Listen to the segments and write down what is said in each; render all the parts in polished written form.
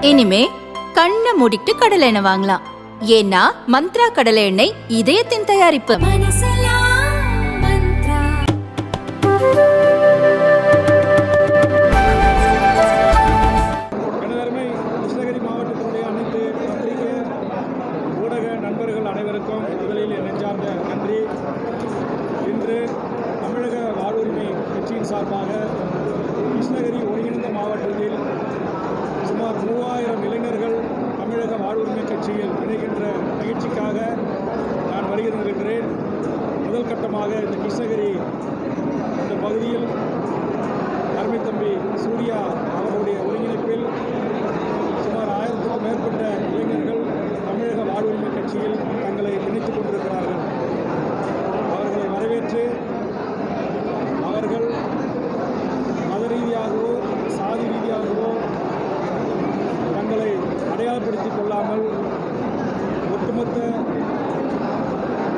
இனிமே கண்ணை மூடிட்டு கடலை எண்ணெய் வாங்கலாம். ஏன்னா மந்த்ரா கடலை எண்ணெய் இதயத்தின் தயாரிப்பு. கிருஷ்ணகிரி மாவட்டத்தினுடைய அனைத்து பத்திரிகை ஊடக நண்பர்கள் அனைவருக்கும் முதலில் நெஞ்சார்ந்த நன்றி. இன்று தமிழக வாழ்வுரிமை கட்சியின் சார்பாக கிருஷ்ணகிரி ஒருங்கிணைந்த மாவட்டத்தில் சுமார் 3000 இளைஞர்கள் தமிழக வாழ்வுரிமை கட்சியில் இணைகின்ற நிகழ்ச்சிக்காக நான் வருகிறேன். முதல் கட்டமாக இந்த கிருஷ்ணகிரி இந்த பகுதியில் அருமை தம்பி சூர்யா அவர்களுடைய ஒருங்கிணைப்பில் சுமார் 1000க்கும் மேற்பட்ட இளைஞர்கள் தமிழக வாழ்வுரிமை கட்சியில் தங்களை இணைத்துக் கொண்டிருக்கிறார்கள். அவர்களை வரவேற்று அவர்கள் மத ரீதியாகவோ சாதி ரீதியாகவோ தங்களை அடையாளப்படுத்திக் கொள்ளாமல் ஒட்டுமொத்த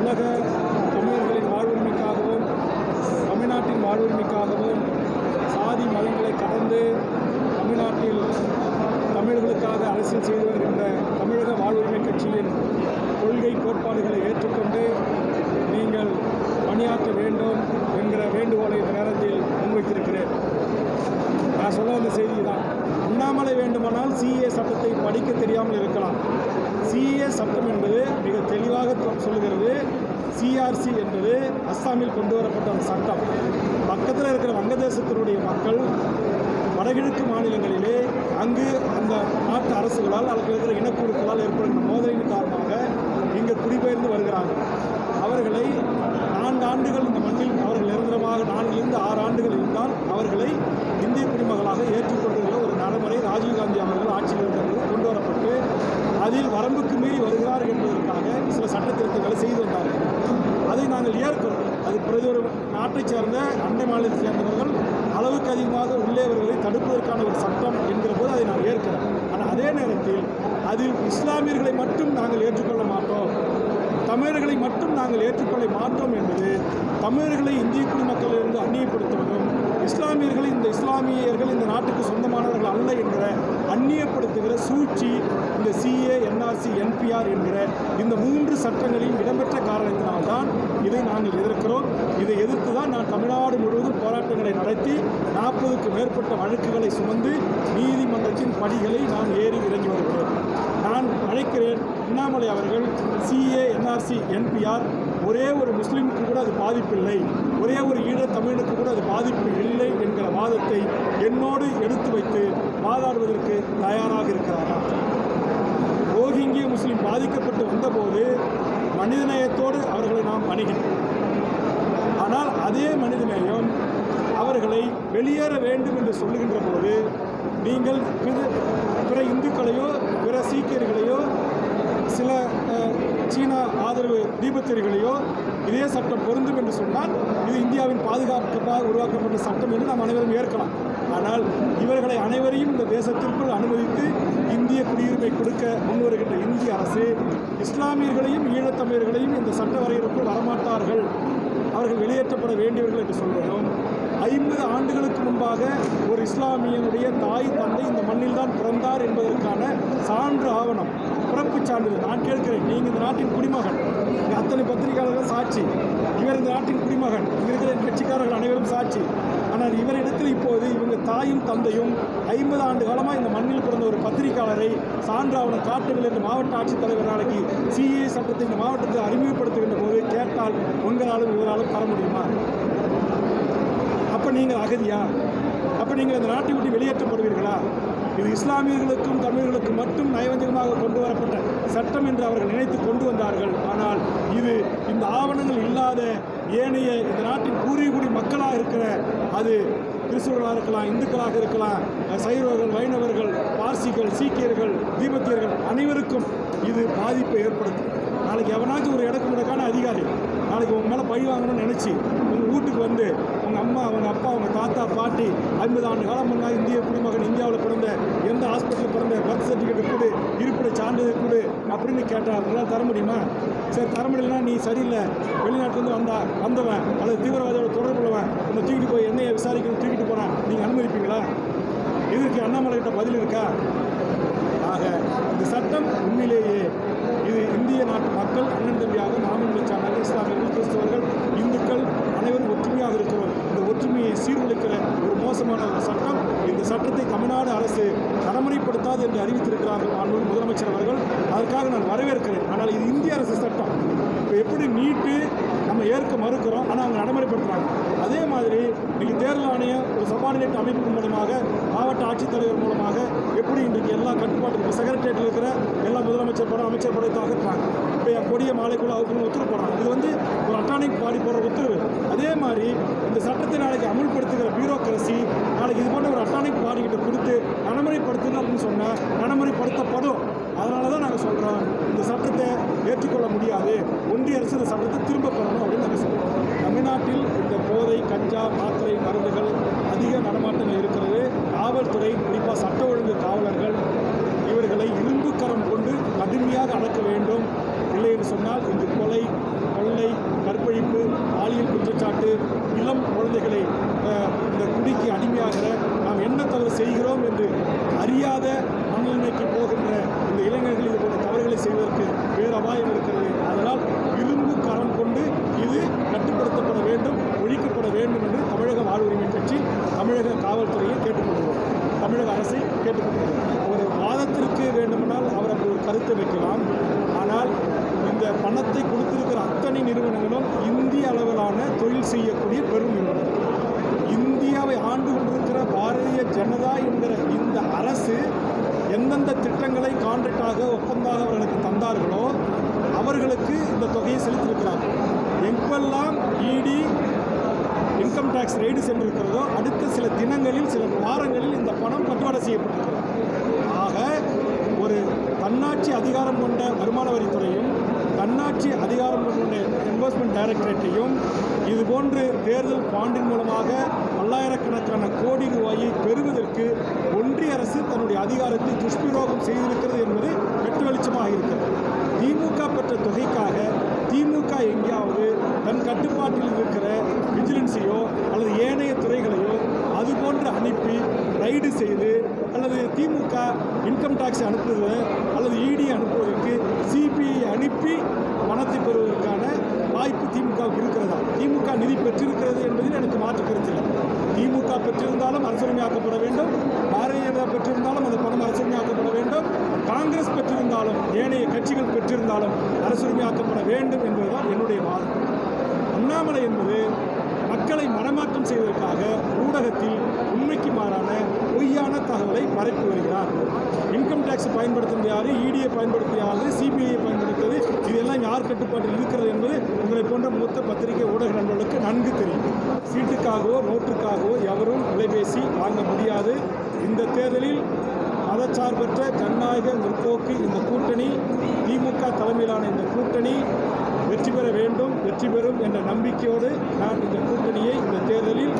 உலக தமிழர்களின் வாழ்வுரிமைக்காகவும் தமிழ்நாட்டின் வாழ்வுரிமைக்காகவும் சாதி மதங்களை கடந்து தமிழ்நாட்டில் தமிழர்களுக்காக அரசியல் செய்து வருகின்ற தமிழக வாழ்வுரிமை கட்சியின் கொள்கை கோட்பாடுகளை ஏற்றுக்கொண்டு நீங்கள் பணியாற்ற வேண்டும் என்கிற வேண்டுகோளை இந்த நேரத்தில் முன்வைத்திருக்கிறேன். நான் சொல்ல வந்த செய்தி தான். அண்ணாமலை வேண்டுமானால் சிஏ சட்டத்தை படிக்க தெரியாமல் இருக்கலாம். சிஏ சட்டம் என்பது மிக தெளிவாக சொல்லுகிறது. சிஆர்சி என்பது அஸ்ஸாமில் கொண்டு வரப்பட்ட அந்த சட்டம். பக்கத்தில் இருக்கிற வங்கதேசத்தினுடைய மக்கள் வடகிழக்கு மாநிலங்களிலே அங்கு அந்த நாட்டு அரசுகளால் அல்லது இருக்கிற இனக்குழுக்களால் ஏற்படுகின்ற மோதலின் காரணமாக இங்கு குடிபெயர்ந்து வருகிறார்கள். அவர்களை 4 ஆண்டுகள் இந்த மண்ணில் அவர்கள் நிரந்தரமாக 4 6 ஆண்டுகள் இருந்தால் அவர்களை இந்திய குடிமகளாக ஏற்றுக்கொண்டுள்ள ஒரு நடைமுறை ராஜீவ்காந்தி அவர்கள் ஆட்சியில் இருந்தபோது கொண்டு வரப்பட்டு அதில் வரம்புக்கு மீறி வருகிறார் என்பதற்காக சில சட்ட திருத்தங்களை செய்து வந்தார்கள். அதை நாங்கள் ஏற்கிறோம். அது பிரதி ஒரு நாட்டைச் சேர்ந்த அண்டை மாநிலத்தை சேர்ந்தவர்கள் அளவுக்கு அதிகமாக உள்ளேவர்களை தடுப்பதற்கான ஒரு சட்டம் என்கிற போது அதை நான் ஏற்கிறோம். ஆனால் அதே நேரத்தில் அதில் இஸ்லாமியர்களை மட்டும் நாங்கள் ஏற்றுக்கொள்ள மாட்டோம், தமிழர்களை மட்டும் நாங்கள் ஏற்றுக்கொள்ள மாட்டோம் என்பது தமிழர்களை இந்திய குடிமக்களிலிருந்து அந்நியப்படுத்துவதும் இஸ்லாமியர்கள் இந்த இஸ்லாமியர்கள் இந்த நாட்டுக்கு சொந்தமானவர்கள் அல்ல என்கிற அந்நியப்படுத்துகிற சூழ்ச்சி இந்த சிஏ என்ஆர்சி என்பிஆர் என்கிற இந்த 3 சட்டங்களில் இடம்பெற்ற காரணத்தினால்தான் இதை நாங்கள் எதிர்க்கிறோம். இதை எதிர்த்து தான் நான் தமிழ்நாடு முழுவதும் போராட்டங்களை நடத்தி 40க்கும் மேற்பட்ட வழக்குகளை சுமந்து நீதிமன்றத்தின் படிகளை நான் ஏறி இறங்கி வருகிறேன். நான் அழைக்கிறேன், அண்ணாமலை அவர்கள் சிஏ என்ஆர்சி என்பிஆர் ஒரே ஒரு முஸ்லீமுக்கு கூட அது பாதிப்பில்லை, ஒரே ஒரு ஈழத் தமிழனுக்கு கூட அது பாதிப்பு இல்லை என்கிற வாதத்தை என்னோடு எடுத்து வைத்து வாதாடுவதற்கு தயாராக இருக்கிறாரா? ரோஹிங்கிய முஸ்லீம் பாதிக்கப்பட்டு வந்தபோது மனிதநேயத்தோடு அவர்களை நாம் அணுகினோம். ஆனால் அதே மனிதநேயம் அவர்களை வெளியேற வேண்டும் என்று சொல்லுகின்ற போது நீங்கள் பிற இந்துக்களையோ பிற சீக்கியர்களையோ சில சீனா ஆதரவு தீபத்திரிகளையோ இதே சட்டம் பொருந்தும் என்று சொன்னால் இது இந்தியாவின் பாதுகாப்புக்காக உருவாக்கப்பட்ட சட்டம் என்று நாம் அனைவரும் ஏற்கலாம். ஆனால் இவர்களை அனைவரையும் இந்த தேசத்திற்குள் அனுமதித்து இந்திய குடியுரிமை கொடுக்க முன்வருகின்ற இந்திய அரசு இஸ்லாமியர்களையும் ஈழத்தமிழர்களையும் இந்த சட்ட வரையறைக்குள் வரமாட்டார்கள், அவர்கள் வெளியேற்றப்பட வேண்டியவர்கள் என்று சொல்வதும் 50 ஆண்டுகளுக்கு முன்பாக ஒரு இஸ்லாமியனுடைய தாய் தந்தை இந்த மண்ணில் தான் பிறந்தார் என்பதற்கான சான்று ஆவணம், பிறப்பு சான்றிதழ் நான் கேட்கிறேன். நீங்கள் இந்த நாட்டின் குடிமகன், இங்கே அத்தனை பத்திரிகையாளர்கள் சாட்சி, இவர் இந்த நாட்டின் குடிமகன், இங்கே இருக்கிற கட்சிக்காரர்கள் அனைவரும் சாட்சி. ஆனால் இவரிடத்தில் இப்போது இவங்க தாயும் தந்தையும் 50 ஆண்டு காலமாக இந்த மண்ணில் பிறந்த ஒரு பத்திரிகையாளரை சான்று ஆவணம் காட்டுங்கள் என்று மாவட்ட ஆட்சித்தலைவர் நாளைக்கு சிஏ சட்டத்தை இந்த மாவட்டத்தில் அறிமுகப்படுத்துகின்ற போது கேட்டால் உங்களாலும் இவராலும் தர முடியுமா? அப்போ நீங்கள் அகதியா? அப்போ நீங்கள் இந்த நாட்டை விட்டு வெளியேற்றப்படுவீர்களா? இது இஸ்லாமியர்களுக்கும் தமிழர்களுக்கும் மட்டும் நயவஞ்சகமாக கொண்டு வரப்பட்ட சட்டம் என்று அவர்கள் நினைத்து கொண்டு வந்தார்கள். ஆனால் இது இந்த ஆவணங்கள் இல்லாத ஏனைய இந்த நாட்டின் பூர்வீகுடி மக்களாக இருக்கிற அது கிறிஸ்துவர்களாக இருக்கலாம், இந்துக்களாக இருக்கலாம், சைவர்கள், வைணவர்கள், பார்சிகள், சீக்கியர்கள், தீபத்தியர்கள் அனைவருக்கும் இது பாதிப்பை ஏற்படுத்தும். நாளைக்கு எவனாச்சும் ஒரு இடக்கு முடக்கான அதிகாரி நாளைக்கு உங்கள் மேலே பழி வாங்கணும்னு நினச்சி உங்கள் வீட்டுக்கு வந்து உங்கள் அம்மா, உங்கள் அப்பா, உங்கள் தாத்தா, பாட்டி 50 ஆண்டு காலம் முன்னாடி இந்திய குடிமகன், இந்தியாவில் பிறந்த, எந்த ஹாஸ்பிட்டலில் பிறந்த, பர்த் சர்டிஃபிகேட் கொடு, இருப்பிட சான்றிதழ் கொடு அப்படின்னு கேட்டால் உங்களால் தர முடியுமா? சரி, தர முடியலன்னா நீ சரியில்லை, வெளிநாட்டிலேருந்து வந்தவன் அல்லது தீவிரவாதியோட தொடர்புள்ளவன் உன்னை தூக்கிட்டு போய் என்னையை விசாரிக்கணும் தூக்கிட்டு போகிறான், நீங்கள் அனுமதிப்பீங்களா? இதற்கு அண்ணாமலை கிட்ட பதில் இருக்கா? ஆக இந்த சட்டம் உண்மையிலேயே இது இந்திய நாட்டு மக்கள் அண்ணன் தம்பியாக மாமன் மச்சானாக இஸ்லாமியர்கள், கிறிஸ்தவர்கள், இந்துக்கள் அனைவரும் ஒற்றுமையாக இருக்கிறோம். இந்த ஒற்றுமையை சீர்குலைக்கிற ஒரு மோசமான ஒரு சட்டம். இந்த சட்டத்தை தமிழ்நாடு அரசு நடைமுறைப்படுத்தாது என்று அறிவித்திருக்கிறார்கள் மாண்புமிகு முதலமைச்சர் அவர்கள். அதற்காக நான் வரவேற்கிறேன். ஆனால் இது இந்திய அரசு சட்டம். இப்போ எப்படி நீட்டு நம்ம ஏற்க மறுக்கிறோம், ஆனால் அவங்க நடைமுறைப்படுத்துகிறாங்க. அதே மாதிரி இன்றைக்கி தேர்தல் ஆணையம் ஒரு சபார்டினேட் அமைப்பு மூலமாக மாவட்ட ஆட்சித்தலைவர் மூலமாக எப்படி இன்றைக்கு எல்லா கட்டுப்பாட்டுக்கும் செக்ரட்டரியேட்டில் இருக்கிற எல்லா முதலமைச்சர் படம் அமைச்சர் படத்தை அகற்றுறாங்க. இப்போ என் கொடிய மாலைக்குள்ள அவுக்குன்னு உத்தரவு போடுறாங்க. இது வந்து ஒரு அட்டானிக் பாடி போடுற உத்தரவு. அதே மாதிரி இந்த சட்டத்தை நாளைக்கு அமுல்படுத்துகிற பியூரோக்ரசி நாளைக்கு இது போன்ற ஒரு அட்டானிக் பாடிக்கிட்ட கொடுத்து நடைமுறைப்படுத்துங்க அப்படின்னு சொன்னால் நடைமுறைப்படுத்தப்படும். அதனால தான் நாங்கள் சொல்கிறோம், இந்த சட்டத்தை ஏற்றுக்கொள்ள முடியாது, ஒன்றிய அரசு இந்த சட்டத்தை திரும்ப பெறணும் அப்படின்னு நாங்கள் சொல்கிறோம். தமிழ்நாட்டில் இந்த போதை, கஞ்சா, மாத்திரை மருந்துகள் அதிக நடமாட்டங்கள் இருக்கிறது. காவல்துறை, குறிப்பாக சட்ட ஒழுங்கு காவலர்கள் இவர்களை இரும்பு கரம் கொண்டு கடுமையாக அடக்க வேண்டும். இல்லை என்று சொன்னால் இங்கு கொலை, கொள்ளை, கற்பழிப்பு, பாலியல் குற்றச்சாட்டு, இளம் குழந்தைகளை இந்த குடிக்கு அடிமையாகிற நாம் என்ன தவறு செய்கிறோம் என்று அறியாத மனநிலைமைக்கு போகின்ற இந்த இளைஞர்கள் இது போன்ற தவறுகளை செய்வதற்கு வேறு அபாயம் இருக்கிறது. அதனால் இரும்பு கரம் கொண்டு இது கட்டுப்படுத்தப்பட வேண்டும், ஒழிக்கப்பட வேண்டும் என்று தமிழக வாழ்வுரிமை கட்சி தமிழக காவல்துறையை கேட்டுக்கொள்கிறோம், தமிழக அரசை கேட்டுக்கொள்கிறோம். ஒரு வாதத்திற்கு வேண்டுமானால் அவர் அப்படி ஒரு கருத்தை வைக்கலாம். ஆனால் இந்த பணத்தை கொடுத்திருக்கிற அத்தனை நிறுவனங்களும் இந்திய அளவிலான தொழில் செய்யக்கூடிய பெரும் நிறுவனங்கள். இந்தியாவை ஆண்டு கொண்டிருக்கிற பாரதிய ஜனதா என்கிற இந்த அரசு எந்தெந்த திட்டங்களை கான்ட்ராக்டாக ஒப்பந்தாக அவர்களுக்கு தந்தார்களோ அவர்களுக்கு இந்த தொகையை செலுத்தியிருக்கிறார்கள். எப்பெல்லாம் இடி இன்கம் டேக்ஸ் ரெய்டு சென்றிருக்கிறதோ அடுத்த சில தினங்களில், சில வாரங்களில் இந்த பணம் பட்டுவாடை செய்யப்பட்டிருக்கிறது. ஆக ஒரு தன்னாட்சி அதிகாரம் கொண்ட வருமான வரித்துறையும் தன்னாட்சி அதிகாரம் கொண்ட என்ஃபோர்ஸ்மெண்ட் டைரக்டரேட்டையும் இதுபோன்று தேர்தல் பாண்டின் மூலமாக பல்லாயிரக்கணக்கான கோடி ரூபாயை பெறுவதற்கு ஒன்றிய அரசு தன்னுடைய அதிகாரத்தை துஷ்பிரயோகம் செய்திருக்கிறது என்பது வெட்டு வெளிச்சமாக இருக்கிறது. திமுக பெற்ற தொகைக்காக திமுக எங்கேயாவது தன் கட்டுப்பாட்டில் இருக்கிற விஜிலன்ஸையோ அல்லது ஏனைய துறைகளையோ அதுபோன்று அனுப்பி ரைடு செய்து அல்லது திமுக இன்கம் டேக்ஸ் அனுப்புவது அல்லது இடி அனுப்புவதற்கு சிபிஐ அனுப்பி பணத்தை பெறுவதற்கான வாய்ப்பு திமுகவுக்கு இருக்கிறதா? திமுக நிதி பெற்றிருக்கிறது என்பதில் எனக்கு மாற்று கருத்தில்லை. திமுக பெற்றிருந்தாலும் அரசுரிமையாக்கப்பட வேண்டும், பாரதிய ஜனதா பெற்றிருந்தாலும் அந்த பணம் அரசுரிமையாக்கப்பட வேண்டும், காங்கிரஸ் பெற்றிருந்தாலும் ஏனைய கட்சிகள் பெற்றிருந்தாலும் அரசுரிமையாக்கப்பட வேண்டும் என்பதுதான் என்னுடைய வாதம். அண்ணாமலை என்பது மக்களை மனமாற்றம் செய்வதற்காக ஊடகத்தில் உண்மைக்கு மாறான பொய்யான தகவலை பரப்பி வருகிறார். இன்கம் டேக்ஸ் பயன்படுத்துவது யாரு, இடியை பயன்படுத்திய யாரு, சிபிஐயை பயன்படுத்துவது, இதெல்லாம் யார் கட்டுப்பாட்டில் இருக்கிறது என்பது உங்களை போன்ற மூத்த பத்திரிகை ஊடக நண்பர்களுக்கு நன்கு தெரியும். சீட்டுக்காகவோ நோட்டுக்காகவோ எவரும் விலைபேசி வாங்க முடியாது. இந்த தேர்தலில் மதச்சார்பற்ற ஜனநாயக முற்போக்கு இந்த கூட்டணி, திமுக தலைமையிலான இந்த கூட்டணி வெற்றி பெற வேண்டும், வெற்றி பெறும் என்ற நம்பிக்கையோடு நான் இந்த கூட்டணியை இந்த தேர்தலில்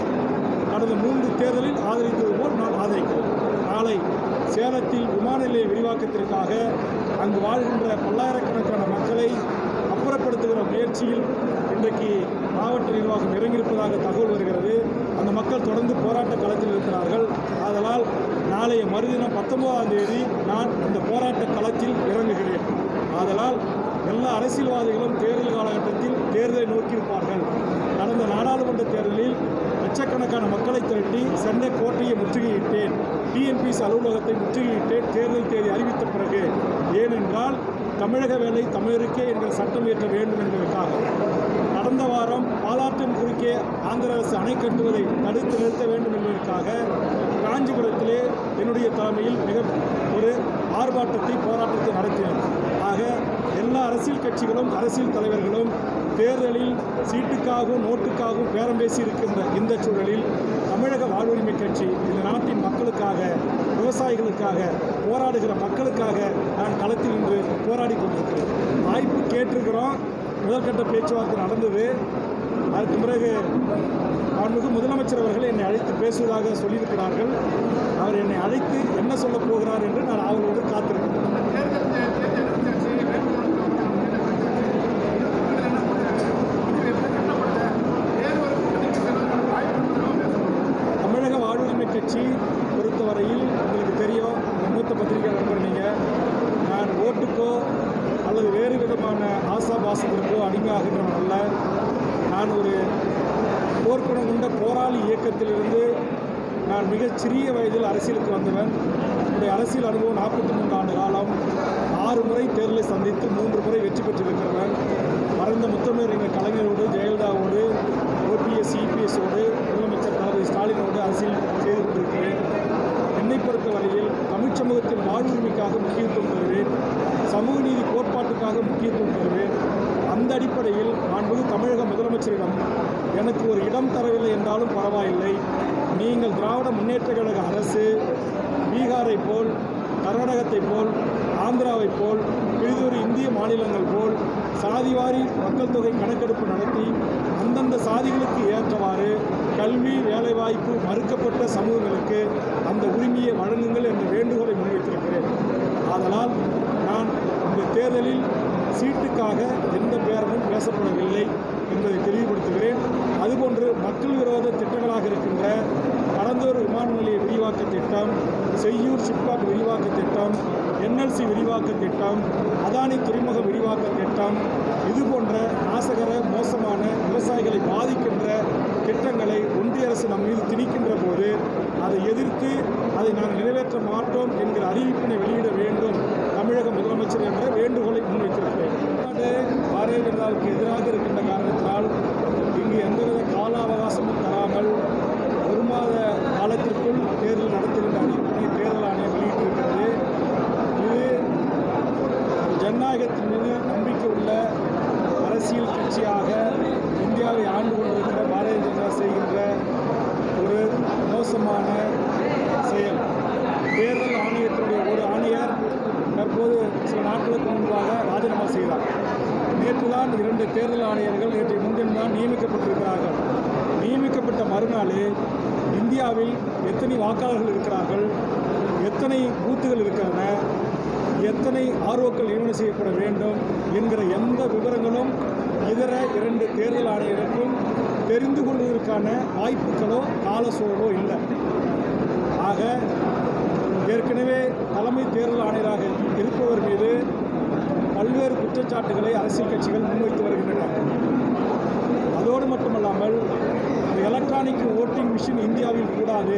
கடந்த 3 தேர்தலில் ஆதரித்தது போல் நான் ஆதரிக்கிறேன். நாளை சேலத்தில் விமான நிலைய விரிவாக்கத்திற்காக அங்கு வாழ்கின்ற பல்லாயிரக்கணக்கான மக்களை அப்புறப்படுத்துகிற முயற்சியில் இன்றைக்கு மாவட்ட நிர்வாகம் இறங்கியிருப்பதாக தகவல் வருகிறது. அந்த மக்கள் தொடர்ந்து போராட்ட களத்தில் இருக்கிறார்கள். ஆதலால் நாளைய மறுதினம் 19ஆம் தேதி நான் இந்த போராட்ட களத்தில் இறங்குகிறேன். ஆதலால் எல்லா அரசியல்வாதிகளும் தேர்தல் காலகட்டத்தில் தேர்தலை நோக்கியிருப்பார்கள். கடந்த நாடாளுமன்ற தேர்தலில் லட்சக்கணக்கான மக்களை திரட்டி சென்னை கோட்டையை முற்றுகையிட்டேன், டிஎன்பிஎஸ்சி அலுவலகத்தை முற்றுகையிட்டேன் தேர்தல் தேதி அறிவித்த பிறகு. ஏனென்றால் தமிழக வேலை தமிழருக்கே என்ற சட்டம் இயற்ற வேண்டும் என்பதற்காக. கடந்த வாரம் பாலாற்றின் குறுக்கே ஆந்திர அரசு அணை கட்டுவதை தடுத்து நிறுத்த வேண்டும் என்பதற்காக காஞ்சிபுரத்திலே என்னுடைய தலைமையில் மிக ஒரு ஆர்ப்பாட்டத்தை, போராட்டத்தை நடத்தினோம். ஆக எல்லா அரசியல் கட்சிகளும் அரசியல் தலைவர்களும் தேர்தலில் சீட்டுக்காகவும் நோட்டுக்காகவும் பேரம் பேசி இருக்கின்ற இந்த சூழலில் தமிழக வாழ்வுரிமை கட்சி இந்த நாட்டின் மக்களுக்காக, விவசாயிகளுக்காக, போராடுகிற மக்களுக்காக நான் களத்தில் நின்று போராடி கொண்டிருக்கிறேன். வாய்ப்பு கேட்டிருக்கிறோம். முதல்கட்ட பேச்சுவார்த்தை நடந்தது. அதற்கு பிறகு மாண்புமிகு முதலமைச்சர் அவர்கள் என்னை அழைத்து பேசுவதாக சொல்லியிருக்கிறார்கள். அவர் என்னை அழைத்து என்ன சொல்லப் போகிறார் என்று நான் அவர்களோடு காத்திருக்கிறேன். தமிழக வாழ்வுரிமை கட்சி பொறுத்தவரையில் உங்களுக்கு தெரியும், மூத்த பத்திரிகை நண்பர் நீங்கள். நான் ஓட்டுக்கோ அல்லது வேறு விதமான ஆசாபாசத்திற்கோ அடிமையாகின்றவன் அல்ல. நான் ஒரு போர்க்குணம் கொண்ட போராளி இயக்கத்திலிருந்து நான் மிகச் சிறிய வயதில் அரசியலுக்கு வந்தவன். என்னுடைய அரசியல் அனுபவம் 43 ஆண்டு காலம். 6 முறை தேர்தலை சந்தித்து 3 முறை வெற்றி பெற்றிருக்கிறவன். மறைந்த முத்தமிழறிஞர் கலைஞரோடு, ஜெயலலிதாவோடு, OPS EPSோடு, முதலமைச்சர் தளபதி ஸ்டாலினோடு அரசியல் செய்து கொண்டிருக்கிறேன். என்னை பொறுத்தவரையில் தமிழ் சமூகத்தின் வாழ்வுரிமைக்காக முக்கியத்துவம் தருவேன். சமூக நீதி கோட்பாட்டுக்காக முக்கியத்துவம் தருவேன். அந்த அடிப்படையில் மாண்புமிகு தமிழக முதலமைச்சரிடம் எனக்கு ஒரு இடம் தரவில்லை என்றாலும் பரவாயில்லை, நீங்கள் திராவிட முன்னேற்ற கழக அரசு பீகாரை போல், கர்நாடகத்தை போல், ஆந்திராவை போல், பிறிதொரு இந்திய மாநிலங்கள் போல் சாதிவாரி மக்கள் தொகை கணக்கெடுப்பு நடத்தி அந்தந்த சாதிகளுக்கு ஏற்றவாறு கல்வி வேலைவாய்ப்பு மறுக்கப்பட்ட சமூகங்களுக்கு அந்த உரிமையை வழங்குங்கள் என்ற வேண்டுகோளை முன்வைத்திருக்கிறேன். ஆதலால் நான் இந்த தேர்தலில் சீட்டுக்காக எந்த பேரமும் பேசப்படவில்லை என்பதை தெளிவுபடுத்துகிறேன். அதுபோன்று மக்கள் விரோத திட்டங்களாக இருக்கின்ற பரந்தூர் விமான நிலைய விரிவாக்க திட்டம், செய்யூர் சிப்காட் விரிவாக்க திட்டம், NLC விரிவாக்க திட்டம், அதானி துறைமுக விரிவாக்க திட்டம், இது போன்ற நாசகர மோசமான விவசாயிகளை பாதிக்கின்ற திட்டங்களை ஒன்றிய அரசு நம் மீது திணிக்கின்ற போது அதை எதிர்த்து அதை நாங்கள் நிறைவேற்ற மாட்டோம் என்கிற அறிவிப்பினை வெளியிட வேண்டும் தமிழக முதலமைச்சர் என்ற வேண்டுகோளை முன்வைத்திருக்கிறேன். பாரதிய ஜனதாவுக்கு எதிராக இருக்கின்ற காரணத்தினால் இங்கு எந்தவித கால அவகாசமும் தராமல் 1 மாத காலத்திற்குள் தேர்தல் நடத்துகின்ற அறிவிப்பினை தேர்தல் ஆணையம் வெளியிட்டிருக்கிறது. இது ஜனநாயகத்தின் மீது நம்பிக்கை உள்ள அரசியல் கட்சியாக இந்தியாவை ஆண்டு கொண்டிருக்கிற பாரதிய ஜனதா செய்கின்ற ஒரு மோசமான செயல். தேர்தல் ஆணையத்தினுடைய ஒரு ஆணையர் தற்போது சில நாட்களுக்கு முன்பாக ராஜினாமா செய்தார். நேற்று தான் 2 தேர்தல் ஆணையர்கள் நேற்று முன்தினம் தான் நியமிக்கப்பட்டிருக்கிறார்கள். நியமிக்கப்பட்ட மறுநாளே இந்தியாவில் எத்தனை வாக்காளர்கள் இருக்கிறார்கள், எத்தனை பூத்துகள் இருக்கின்றன, எத்தனை ஆர்ஓக்கள் நியமனம் செய்யப்பட வேண்டும் என்கிற எந்த விவரங்களும் இதர 2 தேர்தல் ஆணையருக்கும் தெரிந்து கொள்வதற்கான வாய்ப்புகளோ கால சூழலோ இல்லை. ஆக ஏற்கனவே தலைமை தேர்தல் ஆணையராக இருப்பவர் மீது பல்வேறு குற்றச்சாட்டுகளை அரசியல் கட்சிகள் முன்வைத்து வருகின்றன. அதோடு மட்டுமல்லாமல் எலக்ட்ரானிக் ஓட்டிங் மிஷின் இந்தியாவில் கூடாது,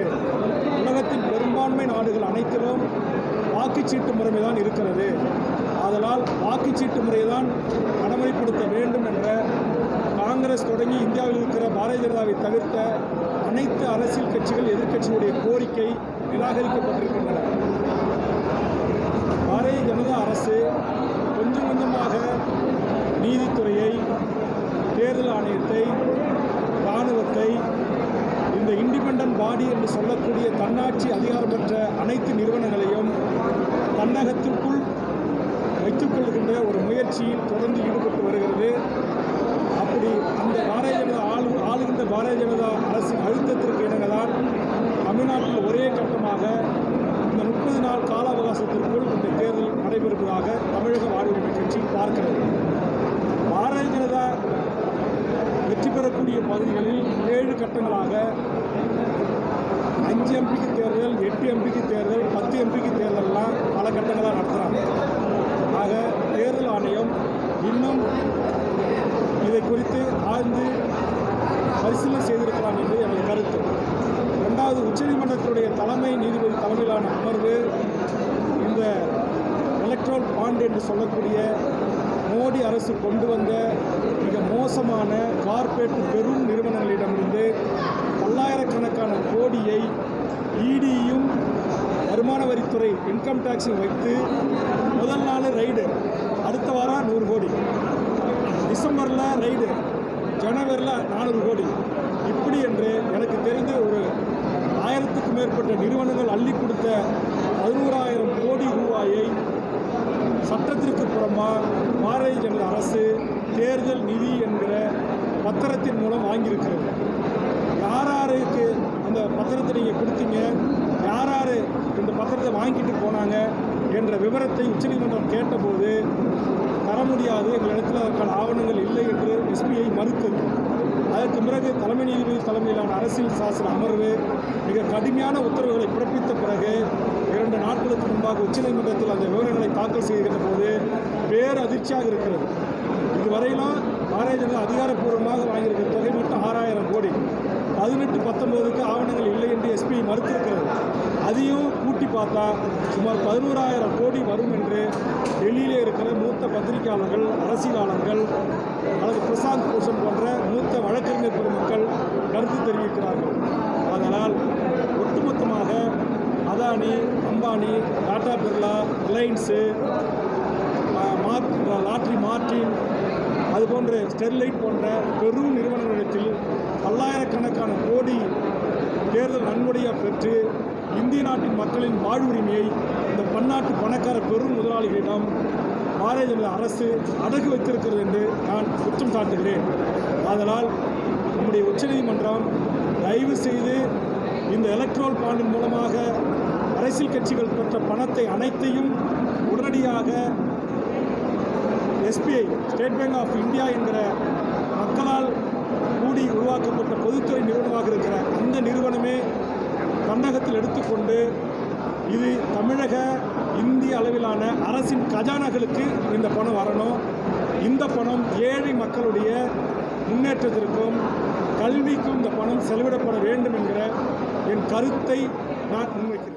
உலகத்தின் பெரும்பான்மை நாடுகள் அனைத்திலும் வாக்குச்சீட்டு முறைமை தான் இருக்கிறது, ஆதலால் வாக்குச்சீட்டு முறையை தான் நடைமுறைப்படுத்த வேண்டும் என்ற காங்கிரஸ் தொடங்கி இந்தியாவில் இருக்கிற பாரதிய ஜனதாவை தவிர்த்த அனைத்து அரசியல் கட்சிகள் எதிர்க்கட்சிகளுடைய கோரிக்கை நிராகரிக்கப்பட்டிருக்கின்றன. பாரதிய ஜனதா அரசு கொஞ்சம் கொஞ்சமாக நீதித்துறையை, தேர்தல் ஆணையத்தை, இராணுவத்தை, இந்த இண்டிபெண்டன்ட் பாடி என்று சொல்லக்கூடிய தன்னாட்சி அதிகாரம் பெற்ற அனைத்து நிறுவனங்களையும் தன்னகத்திற்குள் வைத்துக் கொள்கின்ற ஒரு முயற்சியில் தொடர்ந்து ஈடுபட்டு வருகிறது. அப்படி அந்த பாரதிய ஜனதா ஆளுகின்ற பாரதிய ஜனதா அரசின் அழுத்தத்திற்கு இணங்கதான் தமிழ்நாட்டில் ஒரே கட்டமாக இந்த 30 நாள் கால அவகாசத்திற்குள் இந்த தேர்தல் நடைபெறுவதாக தமிழக வாழ்வுரிமை கட்சி பார்க்கிறது. பாரதிய ஜனதா வெற்றி பெறக்கூடிய பகுதிகளில் 7 கட்டங்களாக 5 எம்பிக்கு தேர்தல், 8 எம்பிக்கு தேர்தல், 10 எம்பிக்கு தேர்தலெல்லாம் பல கட்டங்களாக நடத்துகிறாங்க. ஆக தேர்தல் ஆணையம் இன்னும் இதை குறித்து ஆழ்ந்து பரிசீலனை செய்திருக்கலாம் என்று எனது கருத்து. 2வது, உச்சநீதிமன்றத்தினுடைய தலைமை நீதிபதி தலைமையிலான அமர்வு இந்த எலக்ட்ரல் பாண்ட் என்று சொல்லக்கூடிய மோடி அரசு கொண்டு வந்த மிக மோசமான கார்ப்பரேட் பெரும் நிறுவனங்களிடமிருந்து பல்லாயிரக்கணக்கான கோடியை இடியும் வருமான வரித்துறை இன்கம் டேக்ஸில் வைத்து முதல் நாள் ரைடு, அடுத்த வாரம் 100 கோடி, டிசம்பரில் ரைடு, ஜனவரியில் 400 கோடி, இப்படி என்று எனக்கு தெரிந்து ஒரு 1000க்கும் மேற்பட்ட நிறுவனங்கள் அள்ளி கொடுத்த 11,000 கோடி ரூபாயை சட்டத்திற்கு புறமாக பாரதிய ஜனதா அரசு தேர்தல் நிதி என்கிற பத்திரத்தின் மூலம் வாங்கியிருக்கிறது. யாருக்கு அந்த பத்திரத்தை நீங்கள் கொடுத்தீங்க, யார் இந்த பத்திரத்தை வாங்கிட்டு போனாங்க என்ற விவரத்தை உச்சநீதிமன்றம் கேட்டபோது தர முடியாது, எங்களிடத்தில் அதற்கான ஆவணங்கள் இல்லை என்று SBI மறுத்தது. அதற்கு பிறகு தலைமை நீதிபதி தலைமையிலான அரசியல் சாசன அமர்வு மிக கடுமையான உத்தரவுகளை பிறப்பித்த பிறகு 2 நாட்களுக்கு முன்பாக உச்சநீதிமன்றத்தில் அந்த விவரங்களை தாக்கல் செய்கின்ற போது பேரதிர்ச்சியாக இருக்கிறது. இதுவரையிலும் பாரதிய ஜனதா அதிகாரப்பூர்வமாக வாங்கியிருக்கிற தொகை மட்டும் 6000 கோடி. 18-19க்கு ஆவணங்கள் இல்லை என்று எஸ்பி மறுத்திருக்கிறது. அதையும் கூட்டி பார்த்தா சுமார் 11,000 கோடி வரும் என்று டெல்லியிலே இருக்கிற மூத்த பத்திரிகையாளர்கள், அரசியலாளர்கள் அல்லது பிரசாந்த் பூஷன் போன்ற மூத்த வழக்கறிஞர் பெருமக்கள் கருத்து தெரிவிக்கிறார்கள். அதனால் ஒட்டுமொத்தமாக அதானி, அம்பானி, டாடா பிர்லா, ரிலையன்ஸு, லாட்ரி மார்டின், அதுபோன்ற ஸ்டெர்லைட் போன்ற பெரும் நிறுவனங்களிடத்தில் பல்லாயிரக்கணக்கான கோடி தேர்தல் நன்கொடையாக பெற்று இந்திய நாட்டின் மக்களின் வாழ்வுரிமையை இந்த பன்னாட்டு பணக்கார பெரும் முதலாளிகளிடம் பாரதிய ஜனதா அரசு அடகு வைத்திருக்கிறது என்று நான் குற்றம் சாட்டுகிறேன். அதனால் நம்முடைய உச்சநீதிமன்றம் தயவு செய்து இந்த எலக்ட்ரல் பாண்டின் மூலமாக அரசியல் கட்சிகள் பெற்ற பணத்தை அனைத்தையும் உடனடியாக SBI, State Bank of India என்கிற மக்களால் கூடி உருவாக்கப்பட்ட பொதுத்துறை நிறுவனமாக இருக்கிற அந்த நிறுவனமே தமிழகத்தில் எடுத்துக்கொண்டு இது தமிழக இந்திய அளவிலான அரசின் கஜானாக்களுக்கு இந்த பணம் வரணும். இந்த பணம் ஏழை மக்களுடைய முன்னேற்றத்திற்கும் கல்விக்கும் இந்த பணம் செலவிடப்பட வேண்டும் என்கிற என் கருத்தை நான் முன்வைக்கிறேன்.